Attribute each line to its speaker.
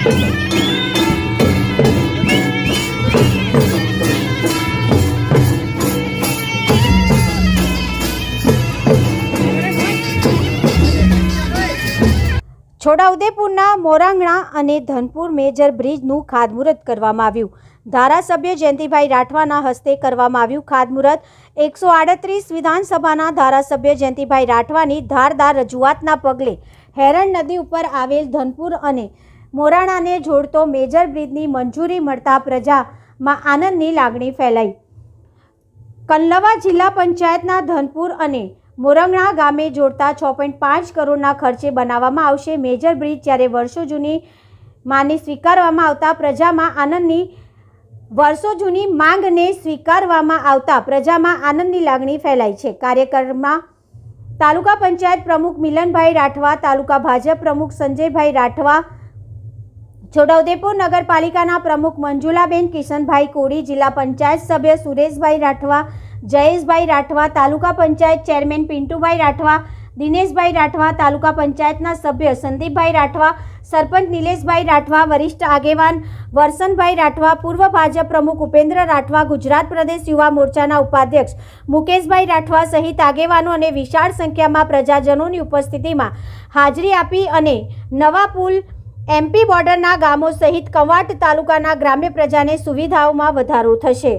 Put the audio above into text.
Speaker 1: છોટાઉદેપુરના મોરાંગણા અને ધનપુર મેજર બ્રિજનું ખાતમુહૂર્ત કરવામાં આવ્યું। ધારાસભ્ય જયંતિભાઈ રાઠવાના હસ્તે કરવામાં આવ્યું ખાતમુહૂર્ત। 138 વિધાનસભાના ધારાસભ્ય જયંતિભાઈ રાઠવાની ધારદાર રજૂઆતના પગલે હેરણ નદી ઉપર આવેલ ધનપુર અને મોરાણાને જોડતો મેજર બ્રિજની મંજૂરી મળતા પ્રજામાં આનંદની લાગણી ફેલાઈ। કંડલા જિલ્લા પંચાયતના ધનપુર અને મોરંગણા ગામે જોડતા 6.5 કરોડના ખર્ચે બનાવવામાં આવશે મેજર બ્રિજ। જ્યારે વર્ષો જૂની માંગને સ્વીકારવામાં આવતા પ્રજામાં આનંદની લાગણી ફેલાઈ છે। કાર્યક્રમમાં તાલુકા પંચાયત પ્રમુખ મિલનભાઈ રાઠવા, તાલુકા ભાજપ પ્રમુખ સંજયભાઈ રાઠવા, છોટાઉદેપુર નગરપાલિકાના પ્રમુખ મંજુલાબેન કિશનભાઈ કોડી, જિલ્લા પંચાયત સભ્ય સુરેશભાઈ રાઠવા, જયેશભાઈ રાઠવા, તાલુકા પંચાયત ચેરમેન પિન્ટુભાઈ રાઠવા, દિનેશભાઈ રાઠવા, તાલુકા પંચાયતના સભ્ય સંદીપભાઈ રાઠવા, સરપંચ નિલેશભાઈ રાઠવા, વરિષ્ઠ આગેવાન વરસનભાઈ રાઠવા, પૂર્વ ભાજપ પ્રમુખ ઉપેન્દ્ર રાઠવા, ગુજરાત પ્રદેશ યુવા મોરચાના ઉપાધ્યક્ષ મુકેશભાઈ રાઠવા સહિત આગેવાનો અને વિશાળ સંખ્યામાં પ્રજાજનોની ઉપસ્થિતિમાં હાજરી આપી અને નવા પુલ, MP બોર્ડરના ગામો સહિત કવાંટ તાલુકાના ગ્રામ્ય પ્રજાને સુવિધાઓમાં વધારો થશે।